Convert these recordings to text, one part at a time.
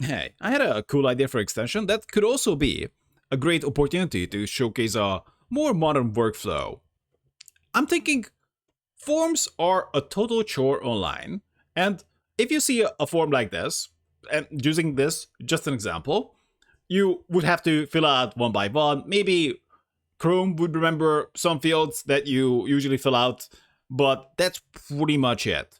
Hey, I had a cool idea for extension that could also be a great opportunity to showcase a more modern workflow. I'm thinking forms are a total chore online, and if you see a form like this, and using this just an example, you would have to fill out one by one. Maybe Chrome would remember some fields that you usually fill out, but that's pretty much it.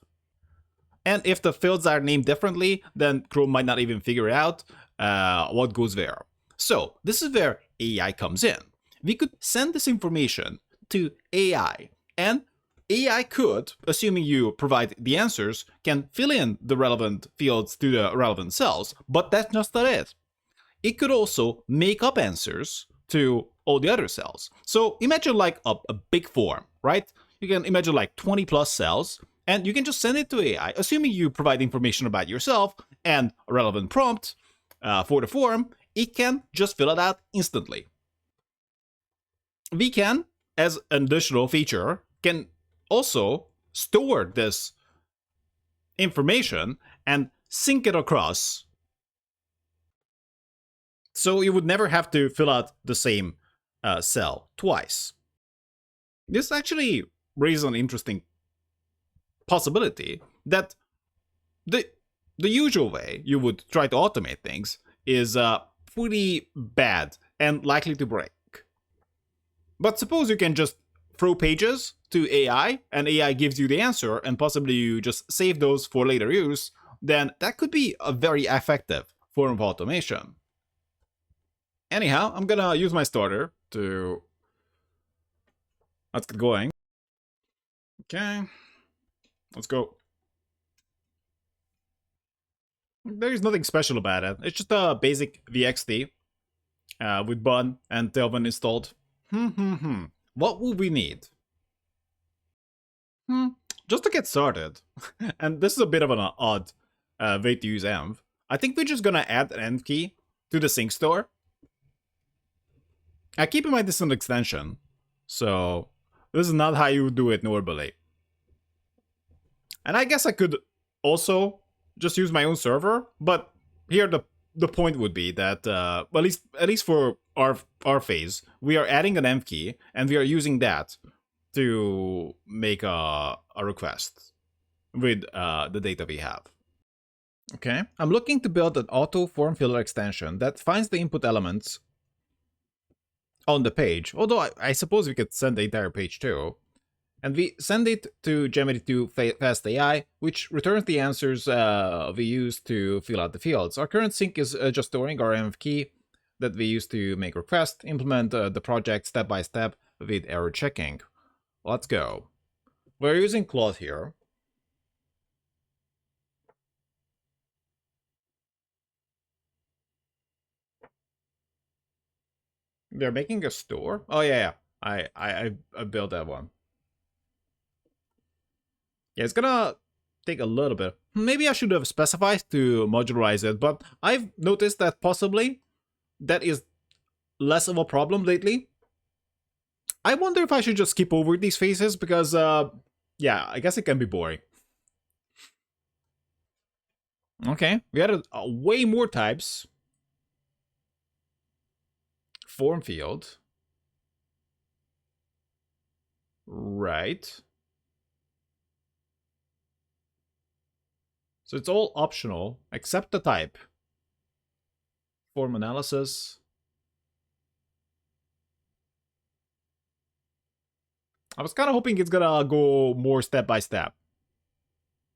And if the fields are named differently, then Chrome might not even figure out what goes where. So this is where AI comes in. We could send this information to AI, and AI could, assuming you provide the answers, can fill in the relevant fields to the relevant cells, but that's just not it. It could also make up answers to all the other cells. So imagine like a big form, right? You can imagine like 20 plus cells, and you can just send it to AI, assuming you provide information about yourself and a relevant prompt for the form. It can just fill it out instantly. We can, as an additional feature, can also store this information and sync it across, so you would never have to fill out the same cell twice. This actually raises an interesting possibility that the the usual way you would try to automate things is pretty bad and likely to break. But suppose you can just throw pages to AI and AI gives you the answer and possibly you just save those for later use, then that could be a very effective form of automation. Anyhow, I'm gonna use my starter to... Let's get going. Okay, let's go. There's nothing special about it. It's just a basic VXT with bun and Tailwind installed. What would we need? Hmm. Just to get started, and this is a bit of an odd way to use env. I think we're just gonna add an env key to the sync store. Keep in mind this is an extension, so this is not how you would do it normally. And I guess I could also just use my own server, but here the point would be that at least for our phase, we are adding an env key and we are using that to make a request with the data we have. Okay, I'm looking to build an auto form filler extension that finds the input elements on the page, although I suppose we could send the entire page too. And we send it to Gemini 2 Fast AI, which returns the answers we use to fill out the fields. Our current sync is just storing our env key that we use to make request, implement the project step by step with error checking. Let's go. We're using Claude here. They're making a store? Oh yeah, yeah. I built that one. Yeah, it's gonna take a little bit. Maybe I should have specified to modularize it, but I've noticed that possibly that is less of a problem lately. I wonder if I should just skip over these phases because, yeah, I guess it can be boring. Okay, we added way more types. Form field. Right. So it's all optional except the type. Form analysis. I was kind of hoping it's gonna go more step by step.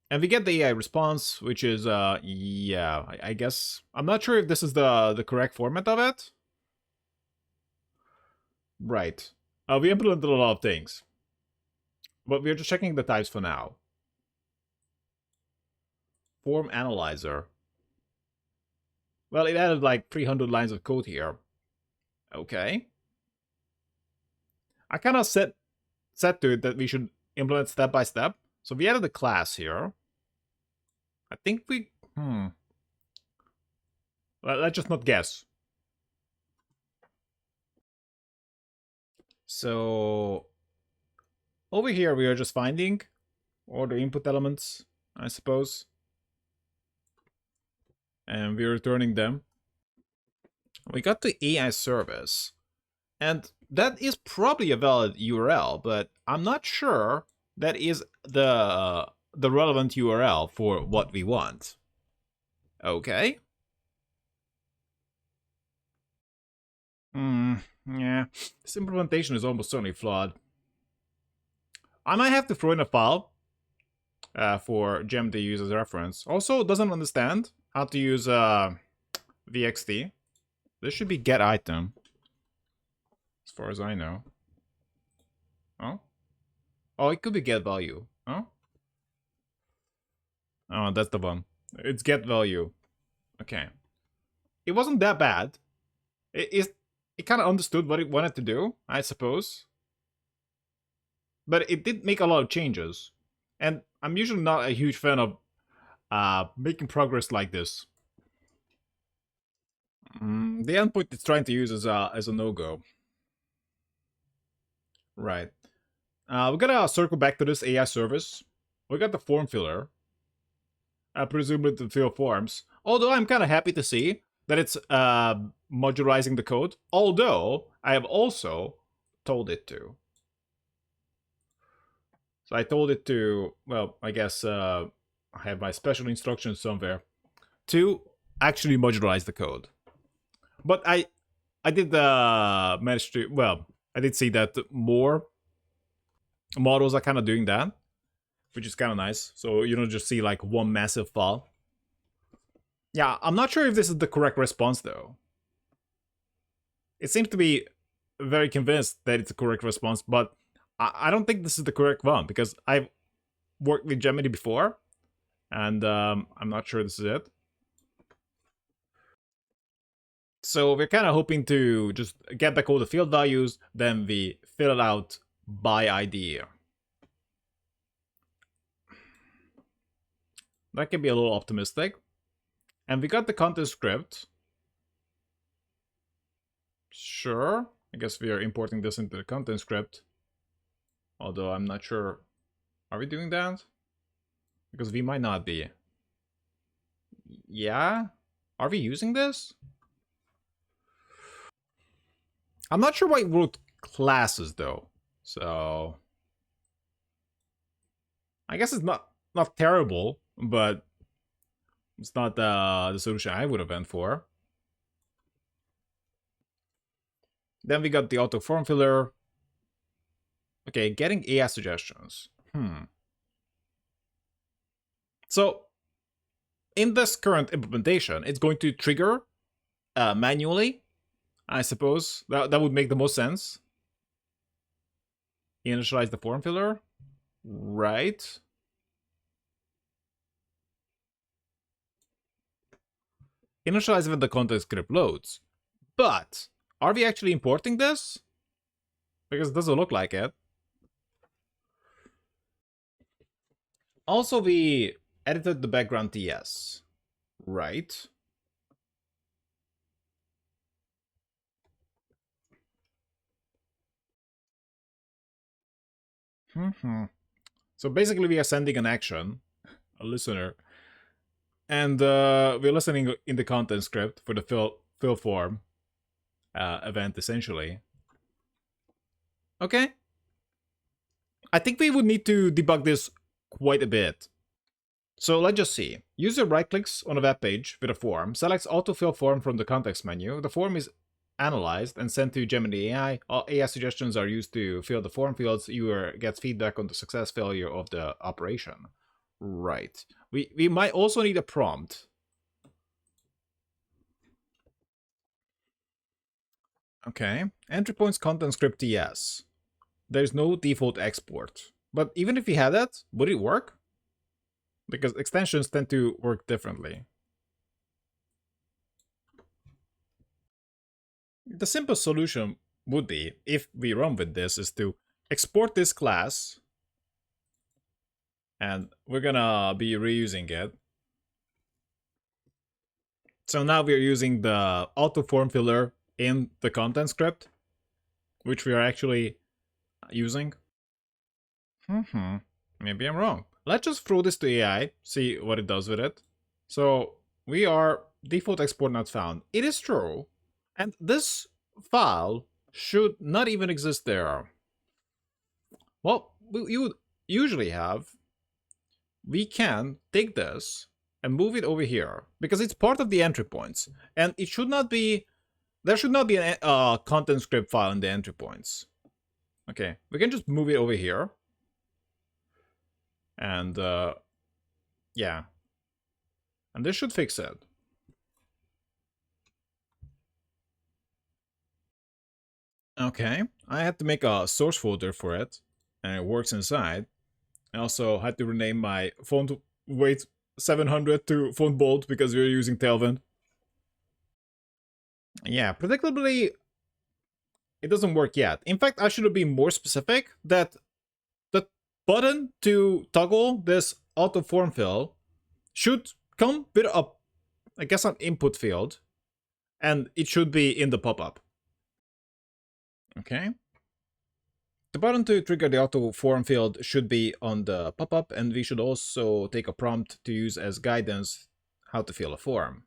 And we get the AI response, which is, yeah, I guess. I'm not sure if this is the correct format of it. Right. We implemented a lot of things. But we're just checking the types for now. Form analyzer. Well, it added like 300 lines of code here. Okay. I kind of set to it that we should implement step by step. So we added a class here. I think we... Let's just not guess. So over here we are just finding all the input elements, I suppose. and we're returning them. We got the AI service, and that is probably a valid URL, but I'm not sure that is the relevant URL for what we want. Okay. Yeah. This implementation is almost certainly flawed. I might have to throw in a file for Gem to use as a reference. Also, doesn't understand how to use VXT. This should be get item, as far as I know. Oh? Oh, it could be get value. Oh? Oh, that's the one. It's get value. Okay. It wasn't that bad. It kind of understood what it wanted to do, I suppose. But it did make a lot of changes. And I'm usually not a huge fan of making progress like this. The endpoint it's trying to use is as a no-go. Right. We're gonna circle back to this AI service. We got the form filler. Presumably to fill forms. Although I'm kind of happy to see that it's modularizing the code. Although I have also told it to. So I told it to, well, I guess I have my special instructions somewhere to actually modularize the code. But I did manage to, well, I did see that more models are kind of doing that, which is kind of nice. So you don't just see like one massive file. Yeah, I'm not sure if this is the correct response though. It seems to be very convinced that it's the correct response, but I don't think this is the correct one because I've worked with Gemini before, and I'm not sure this is it. So we're kind of hoping to just get back all the field values, then we fill it out by ID. That can be a little optimistic. And we got the content script. Sure. I guess we are importing this into the content script. Although I'm not sure. Are we doing that? Because we might not be. Yeah? Are we using this? I'm not sure why it wrote classes though. So I guess it's not terrible, but it's not the solution I would have went for. Then we got the auto form filler. Okay, getting AI suggestions. So in this current implementation, it's going to trigger manually, I suppose. That would make the most sense. Initialize the form filler. Right. Initialize when the content script loads. But are we actually importing this? Because it doesn't look like it. Also, we edited the background TS. Right. So basically we are sending an action, a listener, and we're listening in the content script for the fill form event, essentially. Okay. I think we would need to debug this quite a bit. So let's just see. User right-clicks on a web page with a form, selects autofill form from the context menu. The form is analyzed and sent to Gemini AI. All AI suggestions are used to fill the form fields. User gets feedback on the success failure of the operation. Right. We might also need a prompt. Okay. Entry points content script TS. There's no default export. But even if we had that, would it work? Because extensions tend to work differently. The simple solution would be, if we run with this, is to export this class, and we're gonna be reusing it. So now we're using the auto form filler in the content script, which we are actually using. Maybe I'm wrong. Let's just throw this to AI, see what it does with it. So we are default export not found. It is true. And this file should not even exist there. Well, you would usually have, we can take this and move it over here because it's part of the entry points. And it should not be, there should not be a content script file in the entry points. Okay, we can just move it over here. And yeah. And this should fix it. Okay, I had to make a source folder for it, and it works inside. I also had to rename my font weight 700 to font bold because we're using Tailwind. Yeah, predictably, it doesn't work yet. In fact, I should have been more specific that the button to toggle this auto form fill should come with a, I guess, an input field, and it should be in the pop-up. Okay. The button to trigger the auto form field should be on the pop-up, and we should also take a prompt to use as guidance how to fill a form.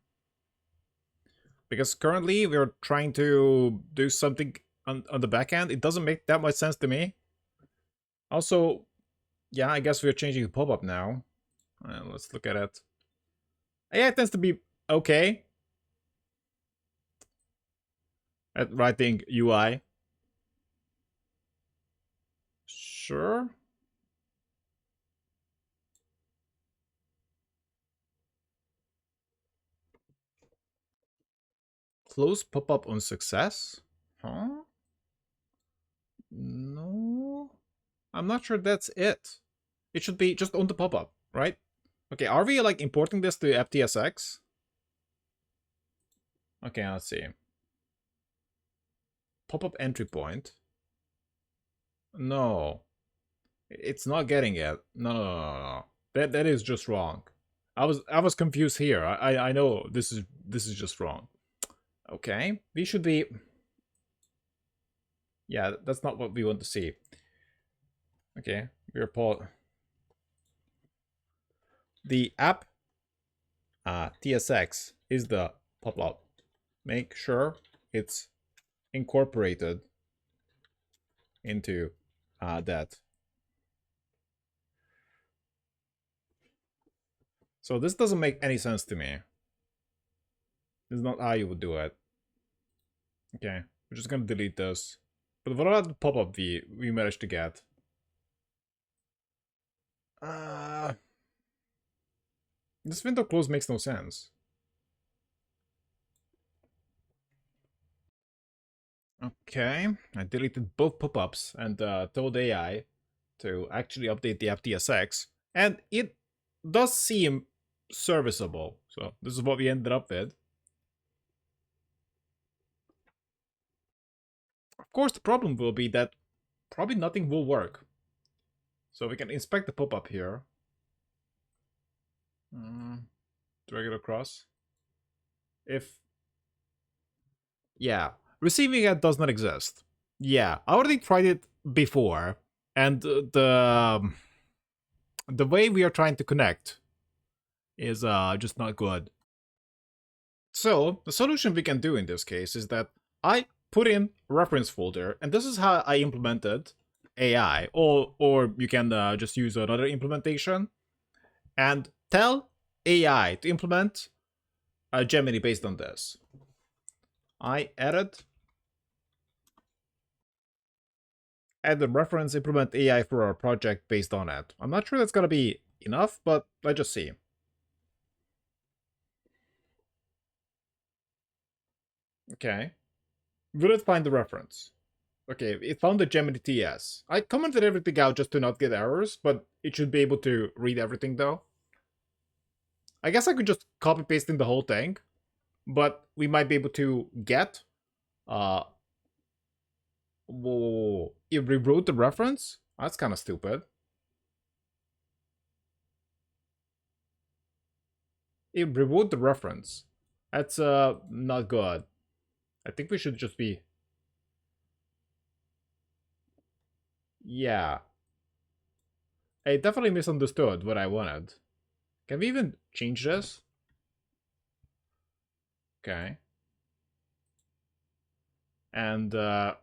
Because currently we're trying to do something on the back end. It doesn't make that much sense to me. Also, yeah, I guess we're changing the pop-up now. Let's look at it. Yeah, it tends to be okay at writing UI. Sure. Close pop-up on success? Huh? No. I'm not sure that's it. It should be just on the pop-up, right? Okay, are we like importing this to FTSX? Okay, let's see. Pop-up entry point. No. It's not getting it. No. That is just wrong. I was confused here. I know this is just wrong. Okay, we should be. Yeah, that's not what we want to see. Okay, we're Paul. The app TSX is the pop-up. Make sure it's incorporated into that. So this doesn't make any sense to me. This is not how you would do it. Okay, we're just gonna delete this. But what about the pop-up we managed to get? This window close makes no sense. Okay, I deleted both pop-ups and told AI to actually update the FTSX, and it does seem serviceable. So this is what we ended up with. Of course, the problem will be that probably nothing will work. So we can inspect the pop-up here. Drag it across. Yeah, receiving it does not exist. Yeah, I already tried it before, and the way we are trying to connect is just not good. So the solution we can do in this case is that I put in reference folder, and this is how I implemented AI, or you can just use another implementation and tell AI to implement a Gemini based on this. I add the reference implement AI for our project based on it. I'm not sure that's gonna be enough, but let's just see. Okay. Will it find the reference? Okay, it found the Gemini TS. I commented everything out just to not get errors, but it should be able to read everything though. I guess I could just copy paste in the whole thing, but we might be able to get whoa, it rewrote the reference? That's kind of stupid. It rewrote the reference. That's not good. I think we should just be. Yeah. I definitely misunderstood what I wanted. Can we even change this? Okay. And what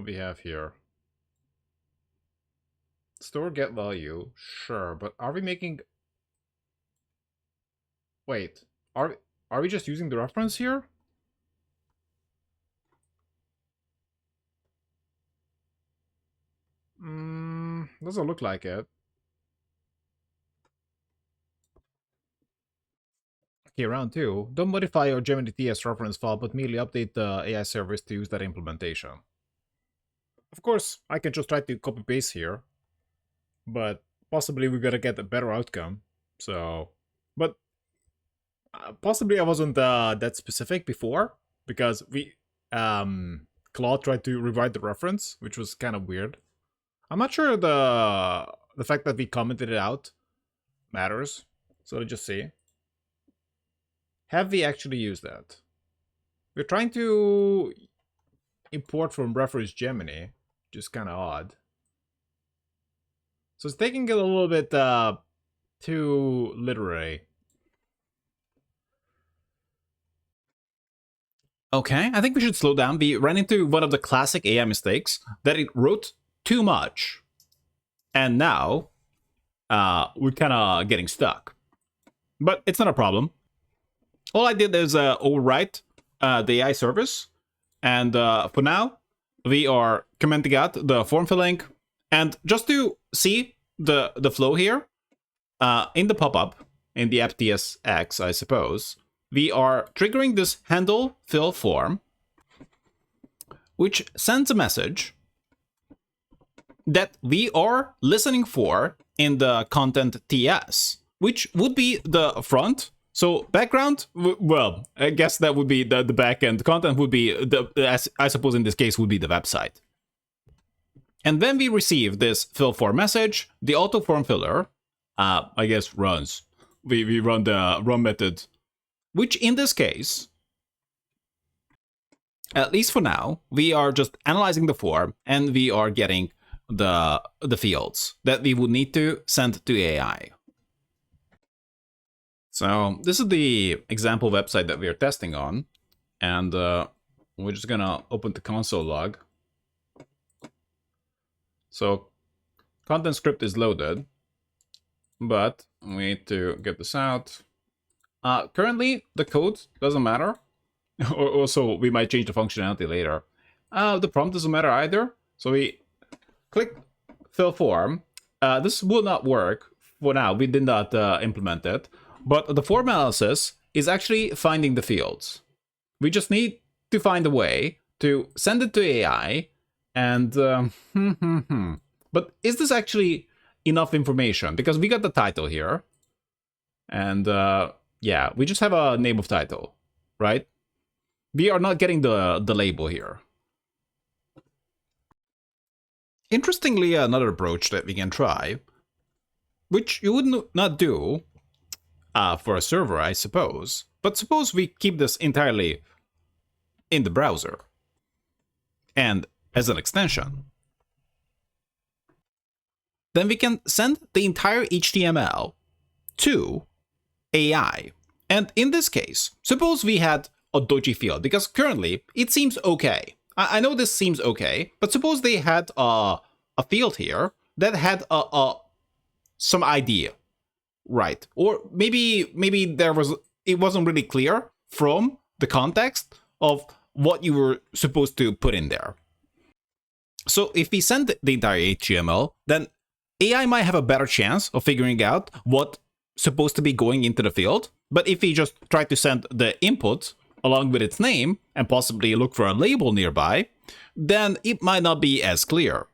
we have here? Store get value, sure, but are we making? Wait, are we just using the reference here? Doesn't look like it. Okay, round two. Don't modify your Gemini TS reference file, but merely update the AI service to use that implementation. Of course, I can just try to copy paste here, but possibly we're gonna get a better outcome. So, but possibly I wasn't that specific before because Claude tried to rewrite the reference, which was kind of weird. I'm not sure the fact that we commented it out matters. So let's just see. Have we actually used that? We're trying to import from reference Gemini, which is kind of odd. So it's taking it a little bit too literary. Okay, I think we should slow down. We ran into one of the classic AI mistakes, that it wrote too much. And now, we're kind of getting stuck. But it's not a problem. All I did is overwrite the AI service. And for now, we are commenting out the form filling. And just to see the flow here, in the pop-up, in the FTSX, I suppose, we are triggering this handle fill form, which sends a message that we are listening for in the content TS, which would be the front. So background, well, I guess that would be the back end. Content would be, I suppose in this case, would be the website. And when we receive this fill form message, the auto form filler, I guess, runs. We run the run method, which in this case, at least for now, we are just analyzing the form and we are getting the fields that we would need to send to AI. So this is the example website that we are testing on, and we're just gonna open the console log. So content script is loaded, but we need to get this out. Currently, the code doesn't matter. Also, we might change the functionality later. The prompt doesn't matter either. So we click fill form. This will not work for now. We did not implement it. But the form analysis is actually finding the fields. We just need to find a way to send it to AI. And But is this actually enough information? Because we got the title here. And yeah, we just have a name of title, right? We are not getting the label here. Interestingly, another approach that we can try, which you would not do for a server, I suppose, but suppose we keep this entirely in the browser and as an extension. Then we can send the entire HTML to AI. And in this case, suppose we had a dodgy field, because currently it seems okay. I know this seems okay, but suppose they had a field here that had some idea, right? Or maybe it wasn't really clear from the context of what you were supposed to put in there. So if we send the entire HTML, then AI might have a better chance of figuring out what's supposed to be going into the field. But if we just try to send the input along with its name and possibly look for a label nearby, then it might not be as clear.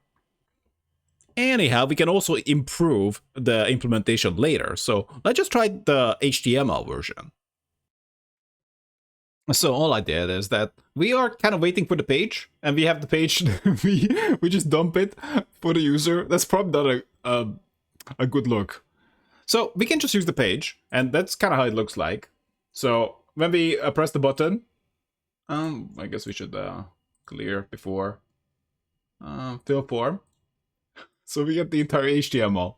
Anyhow, we can also improve the implementation later. So let's just try the HTML version. So all I did is that we are kind of waiting for the page, and we have the page. we just dump it for the user. That's probably not a good look. So we can just use the page, and that's kind of how it looks like. So when we press the button, I guess we should clear before fill form. So we get the entire HTML.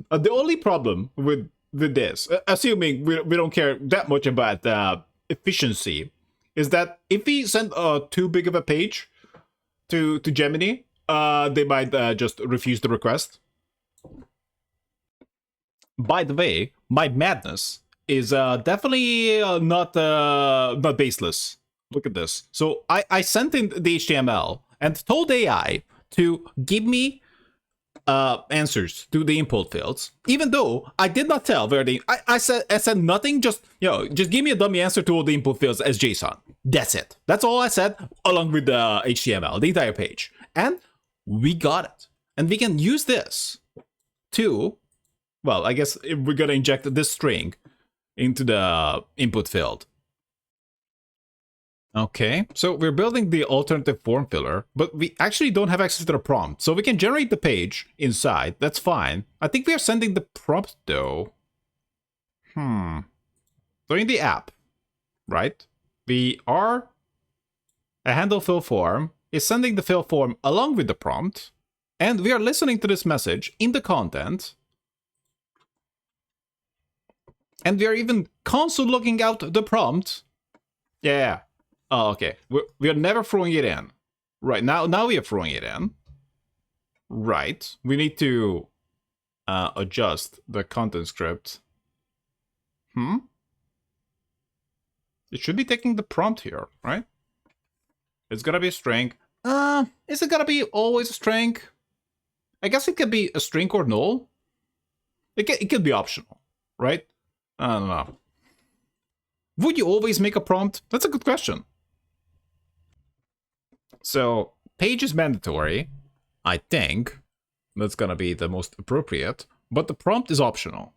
The only problem with this, assuming we don't care that much about efficiency, is that if we send too big of a page to Gemini, they might just refuse the request. By the way, my madness is definitely not baseless. Look at this. So I sent in the HTML and told AI to give me answers to the input fields, even though I did not tell where I said nothing. Just just give me a dummy answer to all the input fields as JSON. That's it. That's all I said, along with the HTML, the entire page, and we got it. And we can use this to, well, I guess we're gonna inject this string into the input field. Okay, so we're building the alternative form filler, but we actually don't have access to the prompt. So we can generate the page inside, that's fine. I think we are sending the prompt though. So in the app, right? We are, a handle fill form is sending the fill form along with the prompt, and we are listening to this message in the content. And we are even console logging out the prompt. Yeah. Oh, okay. We are never throwing it in. Right, now we are throwing it in. Right. We need to adjust the content script. It should be taking the prompt here, right? It's gonna be a string. Is it gonna be always a string? I guess it could be a string or null. It could be optional, right? I don't know. Would you always make a prompt? That's a good question. So, page is mandatory. I think that's gonna be the most appropriate, but the prompt is optional.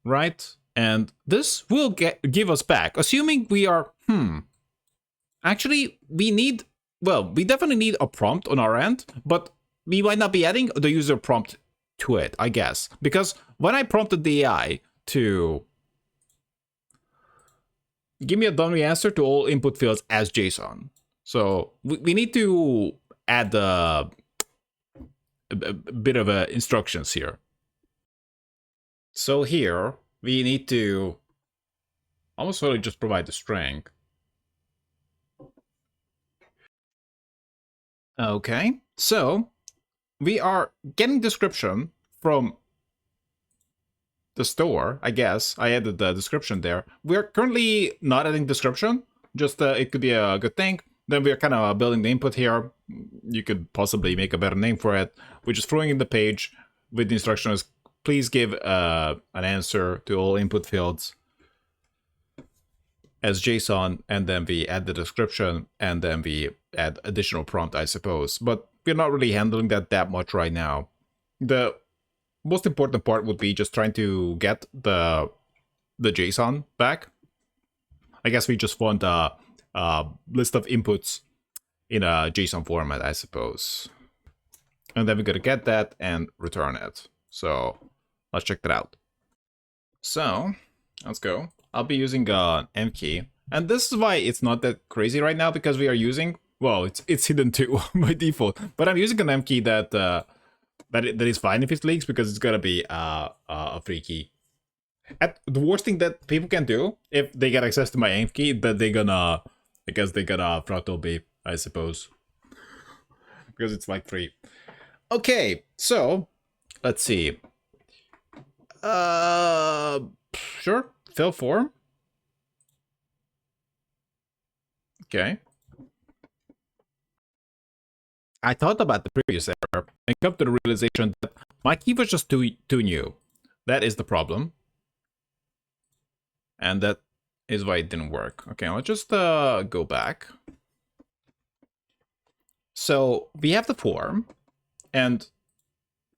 Right? And this will give us back, assuming we are, Actually, we definitely need a prompt on our end, but we might not be adding the user prompt to it, I guess. Because when I prompted the AI to give me a dummy answer to all input fields as JSON. So we need to add a bit of instructions here. So here, we need to almost really just provide the string. Okay, so we are getting description from the store, I guess. I added the description there. We're currently not adding description, just it could be a good thing. Then we're kind of building the input here. You could possibly make a better name for it. We're just throwing in the page with the instructions. Please give an answer to all input fields as JSON, and then we add the description, and then we add additional prompt, I suppose. But we're not really handling that much right now. The most important part would be just trying to get the JSON back. I guess we just want a list of inputs in a JSON format, I suppose. And then we're gonna get that and return it. So let's check that out. So let's go. I'll be using an M key. And this is why it's not that crazy right now, because we are using, well, it's hidden too by default. But I'm using an M key that is fine if it leaks, because it's gonna be a free key. The worst thing that people can do if they get access to my M key, that they're gonna, I guess they gonna throttle me, I suppose, because it's like free. Okay, so let's see. Sure, fill form. Okay. I thought about the previous error and come to the realization that my key was just too new. That is the problem. And that is why it didn't work. Okay, let's just go back. So we have the form, and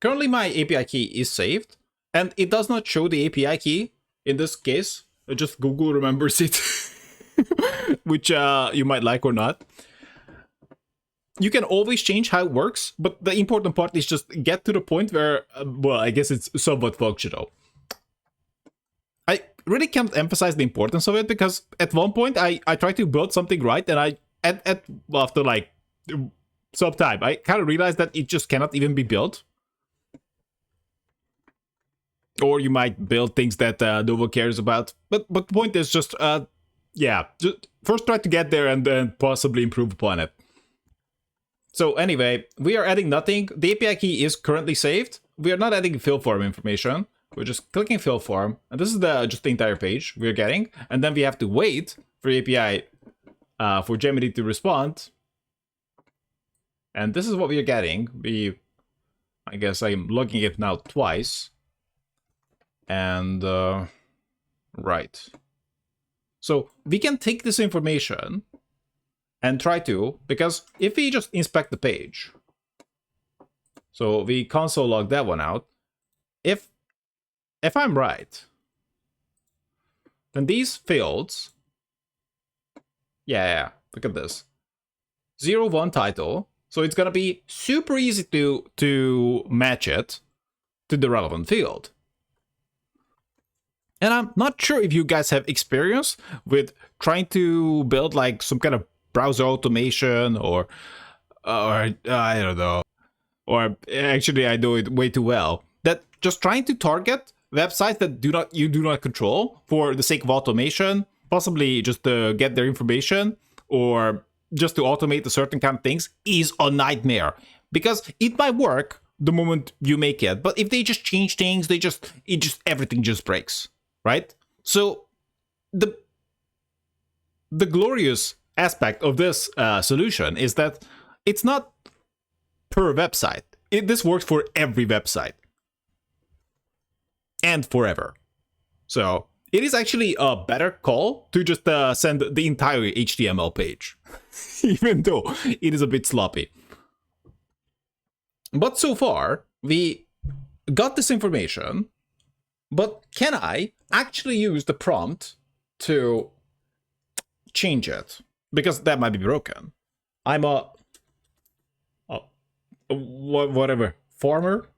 currently my API key is saved, and it does not show the API key in this case. Just Google remembers it, which you might like or not. You can always change how it works, but the important part is just get to the point where, well, I guess it's somewhat functional. I really can't emphasize the importance of it, because at one point I tried to build something right, and after like some time, I kind of realized that it just cannot even be built. or you might build things that no one cares about. But the point is just yeah, just first try to get there and then possibly improve upon it. So anyway, we are adding nothing. The API key is currently saved. We are not adding fill form information. We're just clicking fill form, and this is just the entire page we're getting. And then we have to wait for API for Gemini to respond. And this is what we are getting. I guess I'm logging it now twice. And right. So we can take this information and try to, because if we just inspect the page, so we console log that one out. If I'm right, then these fields, yeah, look at this, 01 title. So it's gonna be super easy to match it to the relevant field. And I'm not sure if you guys have experience with trying to build like some kind of browser automation or I don't know. Or actually I know it way too well. That just trying to target websites that you do not control for the sake of automation, possibly just to get their information or just to automate a certain kind of things is a nightmare. Because it might work the moment you make it, but if they just change things, everything just breaks. Right? So the glorious aspect of this solution is that it's not per website. This works for every website and forever. So it is actually a better call to just send the entire HTML page, even though it is a bit sloppy. But so far, we got this information, but can I actually use the prompt to change it? Because that might be broken. I'm a whatever farmer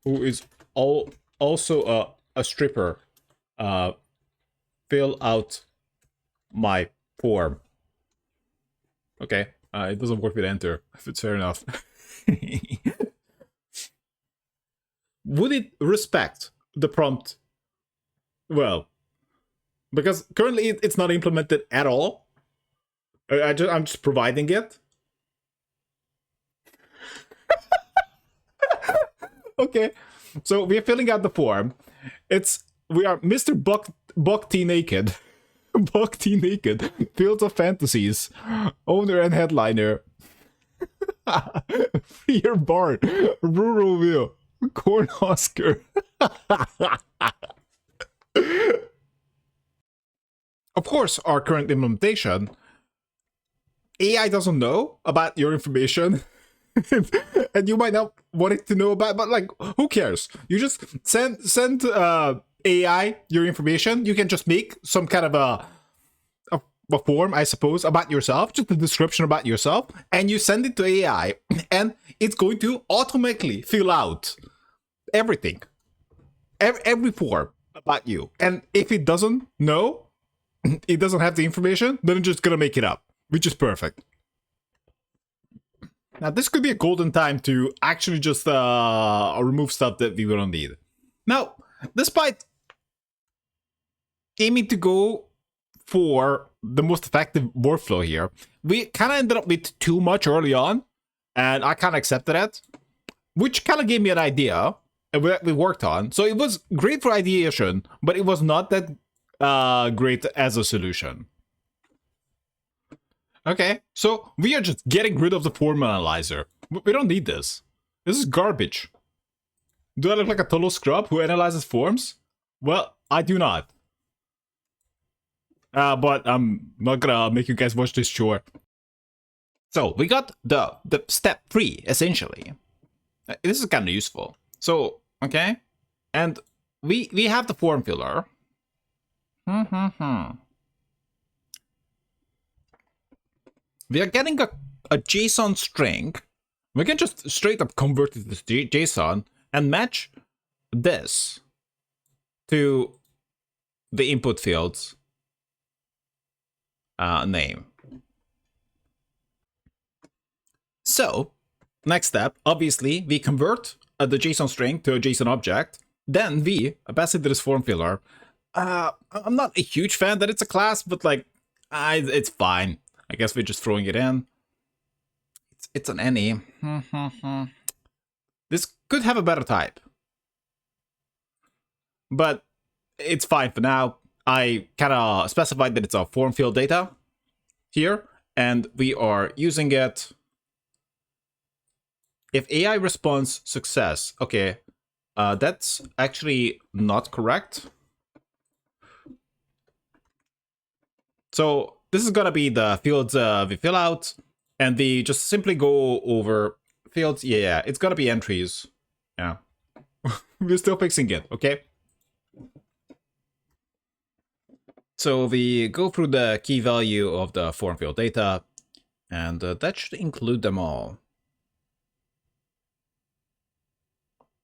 who is also a stripper. Fill out my form. Okay, it doesn't work with enter. If it's fair enough. Would it respect the prompt? Well, because currently it's not implemented at all. I'm just providing it. Okay, so we are filling out the form. We are Mr. Bhakti Naked. Bhakti Naked. Fields of Fantasies. Owner and headliner. Fear Bar. Rural View. Cornhusker. Of course, our current implementation, AI doesn't know about your information. And you might not want it to know about, but like, who cares? You just send AI your information. You can just make some kind of a form, I suppose, about yourself, just a description about yourself, and you send it to AI, and it's going to automatically fill out everything, every form about you. And if it doesn't know, it doesn't have the information, then it's just gonna make it up, which is perfect. Now, this could be a golden time to actually just remove stuff that we don't need. Now, despite aiming to go for the most effective workflow here, we kind of ended up with too much early on, and I kind of accepted it, which kind of gave me an idea that we worked on. So it was great for ideation, but it was not that great as a solution. Okay, so we are just getting rid of the form analyzer. We don't need this. This is garbage. Do I look like a total scrub who analyzes forms? Well, I do not. But I'm not gonna make you guys watch this chore. So we got the step 3, essentially. This is kind of useful. So, okay, and we have the form filler. We are getting a JSON string. We can just straight up convert it to JSON and match this to the input field's name. So, next step, obviously, we convert the JSON string to a JSON object. Then V, pass it to this form filler. I'm not a huge fan that it's a class, but like, it's fine. I guess we're just throwing it in. It's an any. This could have a better type, but it's fine for now. I kind of specified that it's a form field data here, and we are using it. If AI response success, okay, that's actually not correct. So this is gonna be the fields we fill out, and we just simply go over fields. Yeah, it's gonna be entries. Yeah, we're still fixing it. Okay. So we go through the key value of the form field data, and that should include them all.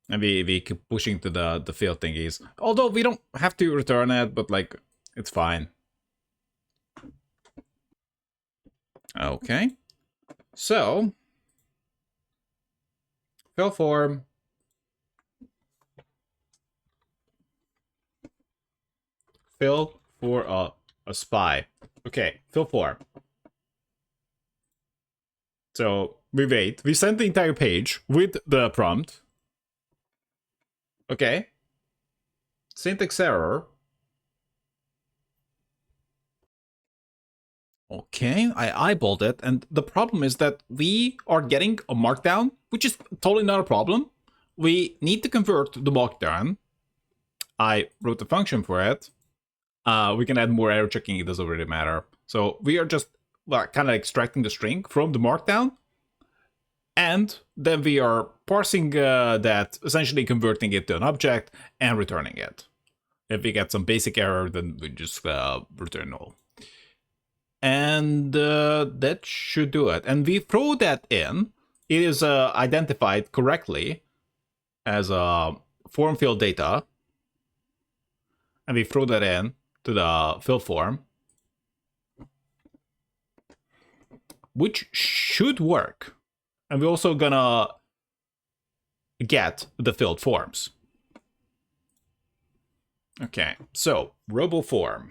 And we keep pushing to the field thingies. Although we don't have to return it, but like, it's fine. Okay. So, fill form. Fill for a spy. Okay, fill form. So, we wait. We send the entire page with the prompt. Okay. Syntax error. Okay, I eyeballed it, and the problem is that we are getting a markdown, which is totally not a problem. We need to convert the markdown. I wrote the function for it. We can add more error checking, it doesn't really matter. So we are just kind of extracting the string from the markdown, and then we are parsing that, essentially converting it to an object and returning it. If we get some basic error, then we just return null. And that should do it. And we throw that in. It is identified correctly as a form field data. And we throw that in to the fill form, which should work. And we're also gonna get the filled forms. Okay, so RoboForm.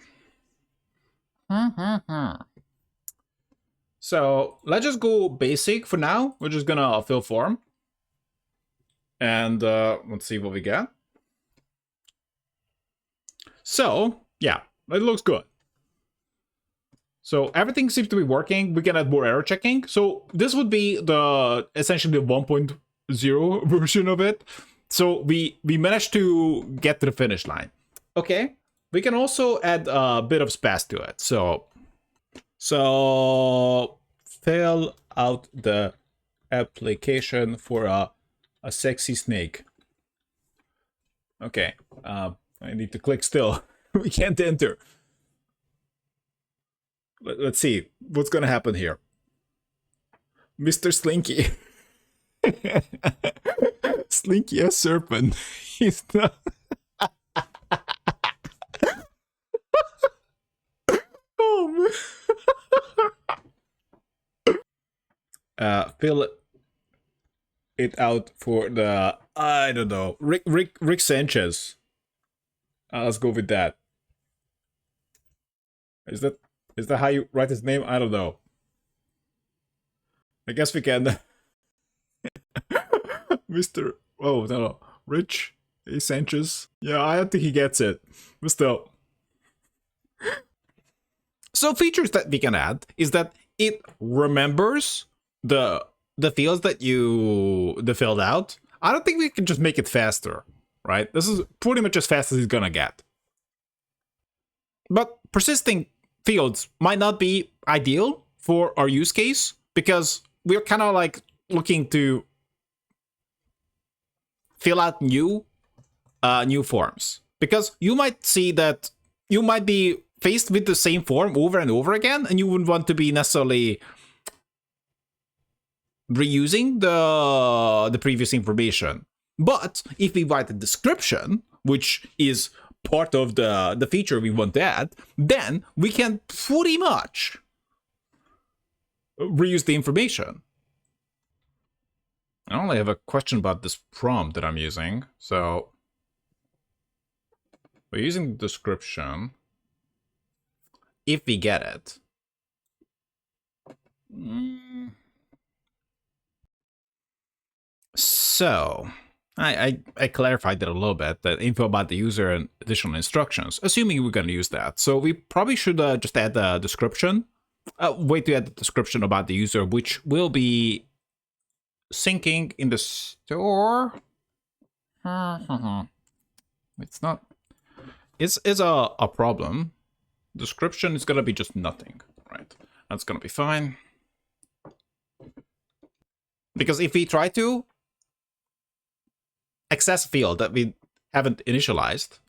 So let's just go basic for now. We're just gonna fill form. And let's see what we get. So, yeah, it looks good. So everything seems to be working. We can add more error checking. So this would be the essentially the 1.0 version of it. So we managed to get to the finish line. Okay, we can also add a bit of spaz to it. So fill out the application for a sexy snake. Okay, I need to click still. We can't enter. Let's see what's gonna happen here. Mr. Slinky. Slinky a serpent. He's not. Oh man. Fill it out for the, I don't know, Rick Sanchez. Let's go with that. Is that how you write his name? I don't know. I guess we can. Mr. Oh no, Rich A. Sanchez. Yeah, I don't think he gets it, but still. So features that we can add is that it remembers the fields that you filled out. I don't think we can just make it faster, right? This is pretty much as fast as it's gonna get. But persisting fields might not be ideal for our use case because we're kind of like looking to fill out new forms. Because you might see that you might be faced with the same form over and over again, and you wouldn't want to be necessarily reusing the previous information. But if we write a description, which is part of the feature we want to add, then we can pretty much reuse the information. I only have a question about this prompt that I'm using. So We're using the description. If we get it. So, I clarified it a little bit, that info about the user and additional instructions, assuming we're going to use that. So we probably should just add the description. Wait to add the description about the user, which will be syncing in the store. It's not. It's a problem. Description is going to be just nothing, right? That's going to be fine. Because if we try to access field that we haven't initialized.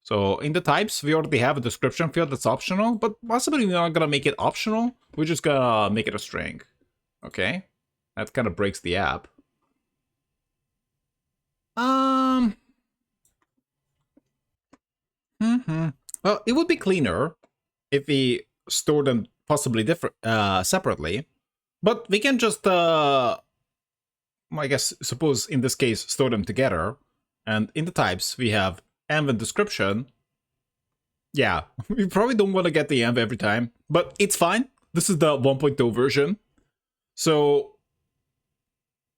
So in the types, we already have a description field that's optional, but possibly we're not gonna make it optional. We're just gonna make it a string. Okay? That kind of breaks the app. Well, it would be cleaner if we store them possibly different, separately. But we can just I guess, suppose in this case, store them together. And in the types, we have env and description. Yeah, we probably don't want to get the env every time, but it's fine. This is the 1.0 version. So,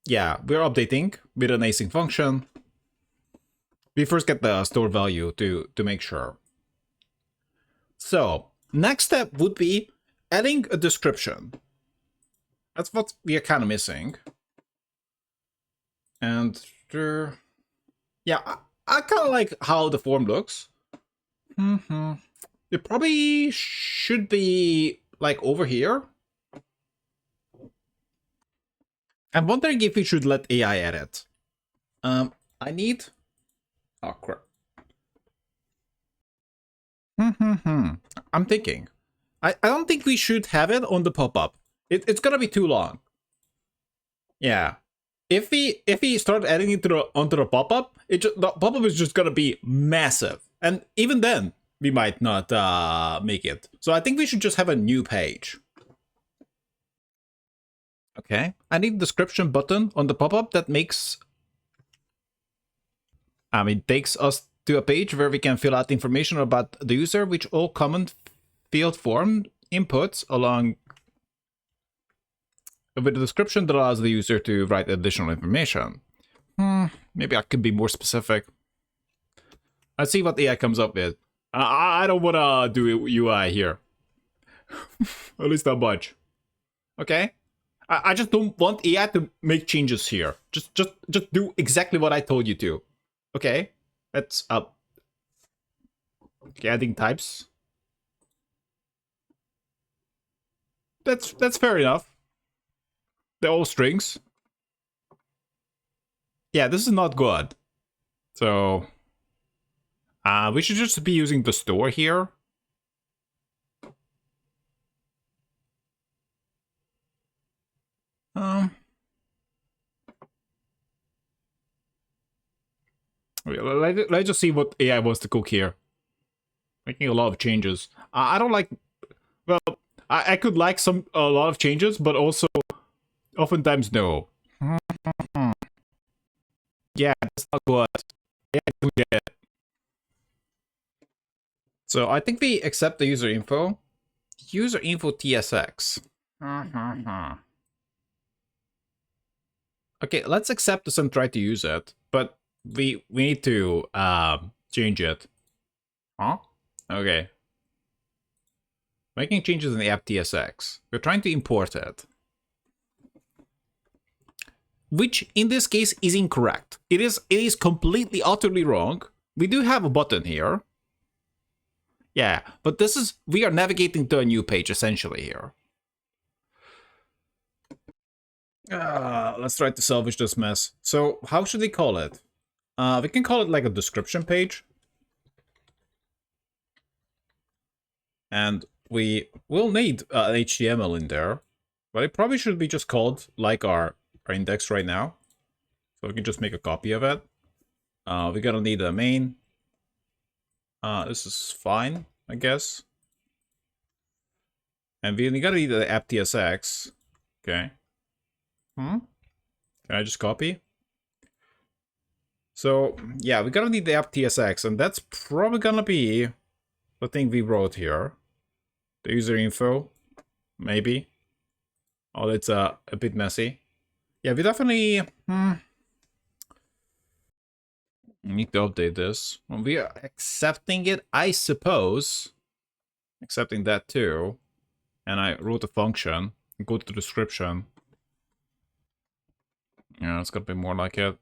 yeah, we're updating with an async function. We first get the store value to make sure. So, next step would be adding a description. That's what we are kind of missing. And yeah, I kind of like how the form looks. It probably should be like over here. I'm wondering if we should let AI edit. I need. Oh crap. I'm thinking. I don't think we should have it on the pop-up. It's gonna be too long. Yeah. If we start adding it onto the pop-up, the pop-up is just gonna be massive, and even then we might not make it. So I think we should just have a new page. Okay, I need a description button on the pop-up that makes. Takes us to a page where we can fill out information about the user, which all common field form inputs along. With a description that allows the user to write additional information. Maybe I could be more specific. Let's see what AI comes up with. I don't want to do UI here. At least not much. Okay? I just don't want AI to make changes here. Just do exactly what I told you to. Okay? That's up. Okay, adding types. That's fair enough. They're all strings. Yeah, this is not good. So, we should just be using the store here. Let's just see what AI wants to cook here. Making a lot of changes. I don't like. Well, I could like a lot of changes, but also oftentimes no. Yeah, that's not good. Yeah, I do get it. So I think we accept the user info. User info TSX. Okay, let's accept this and try to use it, but we need to change it. Huh? Okay. Making changes in the app TSX. We're trying to import it. Which in this case is incorrect. It is completely utterly wrong. We do have a button here. Yeah, but we are navigating to a new page essentially here. Let's try to salvage this mess. So how should we call it? We can call it like a description page. And we will need an HTML in there. But it probably should be just called like our index right now. So we can just make a copy of it. We're gonna need a main. This is fine, I guess. And we gotta need the app TSX. Okay. Can I just copy? So yeah, we're gonna need the app TSX, and that's probably gonna be the thing we wrote here. The user info, maybe. Oh, it's a bit messy. Yeah, we definitely need to update this. Well, we are accepting it, I suppose. Accepting that too. And I wrote a function. Go to the description. Yeah, it's gonna be more like it.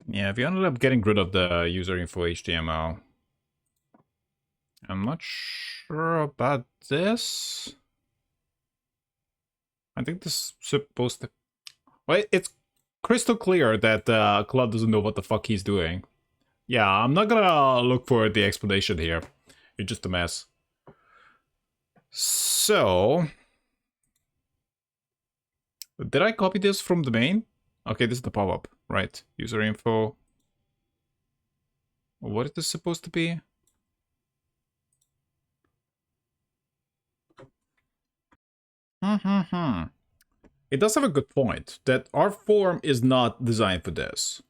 Yeah, we ended up getting rid of the user info HTML. I'm not sure about this. I think this is supposed to... Well, it's crystal clear that Claude doesn't know what the fuck he's doing. Yeah, I'm not gonna look for the explanation here. You're just a mess. So... Did I copy this from the main? Okay, this is the pop-up, right? User info. What is this supposed to be? It does have a good point that our form is not designed for this.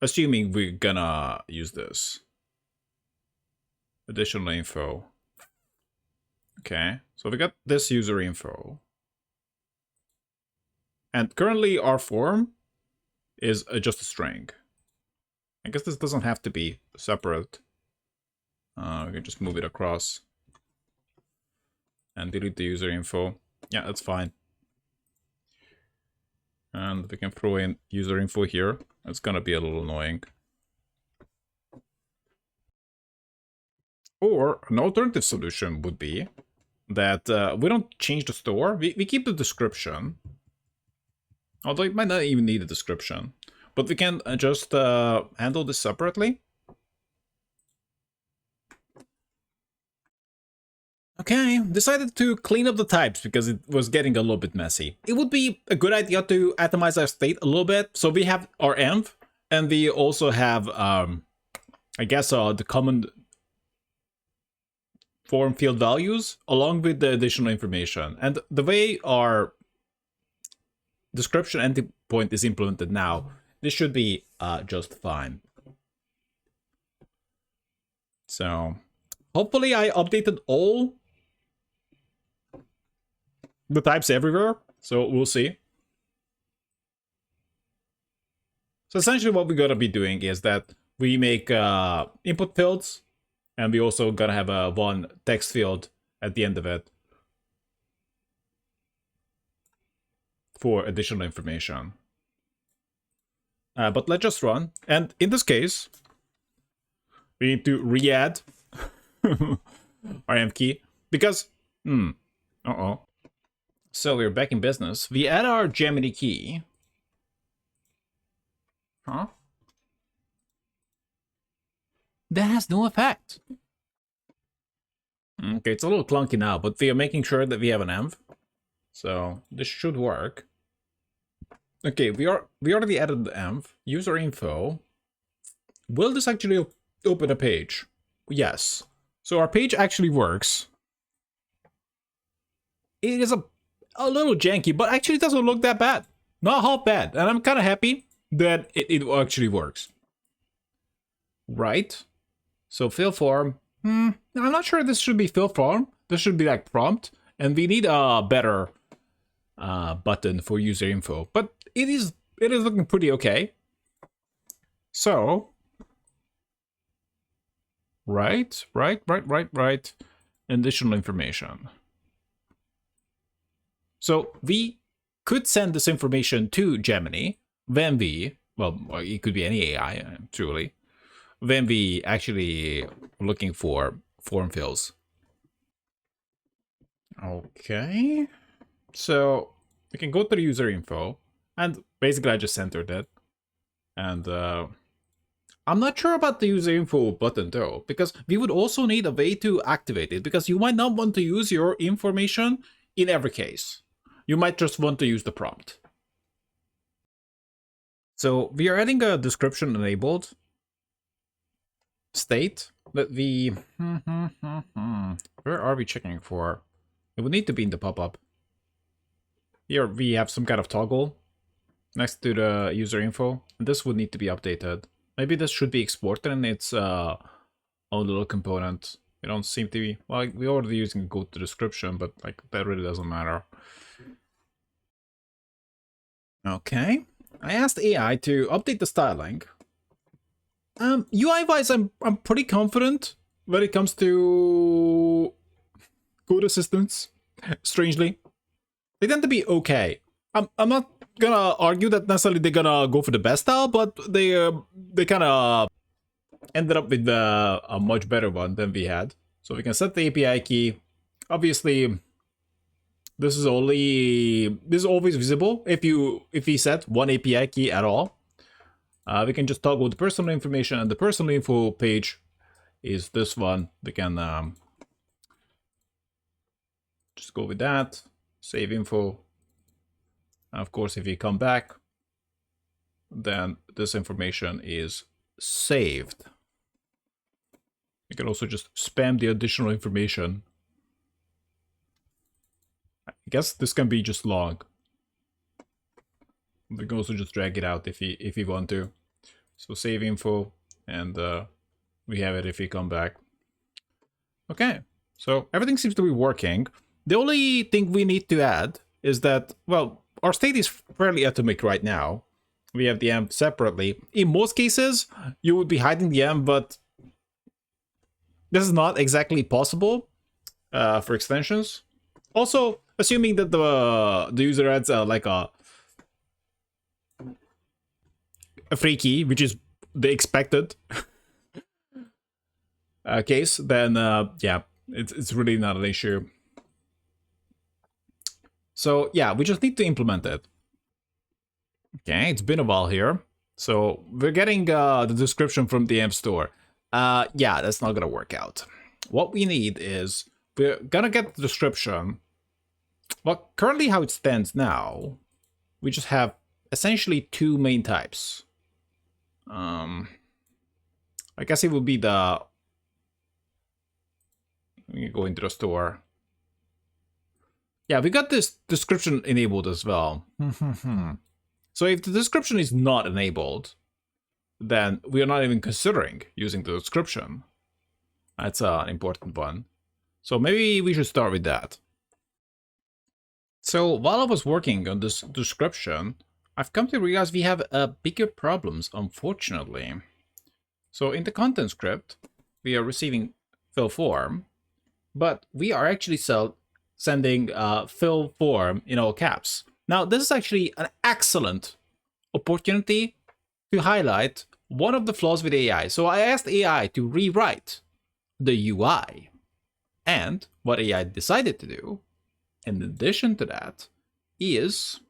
Assuming we're gonna use this. Additional info. Okay, so we got this user info. And currently our form is just a string. I guess this doesn't have to be separate. We can just move it across. And delete the user info. Yeah, that's fine. And we can throw in user info here. It's gonna be a little annoying. Or an alternative solution would be that we don't change the store. We keep the description. Although it might not even need a description. But we can just handle this separately. Okay, decided to clean up the types because it was getting a little bit messy. It would be a good idea to atomize our state a little bit. So we have our env, and we also have, I guess, the common form field values along with the additional information. And the way our description endpoint is implemented now, this should be just fine. So hopefully I updated all the types everywhere, so we'll see. So essentially what we're gonna be doing is that we make input fields, and we also gonna have one text field at the end of it for additional information. But let's just run, and in this case, we need to re-add our env key, because, So we're back in business. We add our Gemini key. Huh? That has no effect. Okay, it's a little clunky now, but we are making sure that we have an env. So this should work. Okay, we already added the env. User info. Will this actually open a page? Yes. So our page actually works. It is a little janky, but actually doesn't look that bad. Not half bad. And I'm kind of happy that it actually works. Right? So fill form. I'm not sure this should be fill form. This should be like prompt. And we need a better button for user info. But it is looking pretty okay. So right. Additional information. So we could send this information to Gemini when we, well, it could be any AI, truly, when we actually looking for form fills. Okay. So we can go to the user info, and basically I just centered it. And I'm not sure about the user info button though, because we would also need a way to activate it, because you might not want to use your information in every case. You might just want to use the prompt. So we are adding a description enabled state that we... Where are we checking for? It would need to be in the pop-up. Here we have some kind of toggle. next to the user info. And this would need to be updated. Maybe this should be exported in its own little component. We don't seem to be, well, we're already using go to description, but like that really doesn't matter. Okay, I asked AI to update the styling. UI wise, I'm pretty confident when it comes to code assistants. Strangely, they tend to be okay. I'm not gonna argue that necessarily they're gonna go for the best style, but they kind of ended up with a much better one than we had. So we can set the API key. Obviously, this is always visible if we set one API key at all. We can just toggle the personal information, and the personal info page is this one. We can just go with that. Save info. And of course, if we come back, then this information is saved. You can also just spam the additional information. I guess this can be just log. We can also just drag it out if you want to. So save info, and we have it if we come back. Okay, so everything seems to be working. The only thing we need to add is that, well, our state is fairly atomic right now. We have the amp separately. In most cases, you would be hiding the amp, but this is not exactly possible for extensions. Also, assuming that the user adds like a free key, which is the expected case, then yeah, it's really not an issue. So yeah, we just need to implement it. Okay, it's been a while here. So we're getting the description from the AMP store. Yeah, that's not gonna work out. What we need is, we're gonna get the description. Well, currently how it stands now, we just have essentially two main types. I guess it would be the, we go into the store. Yeah, we got this description enabled as well. So if the description is not enabled, then we are not even considering using the description. That's an important one. So maybe we should start with that. So while I was working on this description, I've come to realize we have bigger problems, unfortunately. So in the content script, we are receiving fill form, but we are actually sending fill form in all caps. Now, this is actually an excellent opportunity to highlight one of the flaws with AI. So I asked AI to rewrite the UI. And what AI decided to do, in addition to that, is,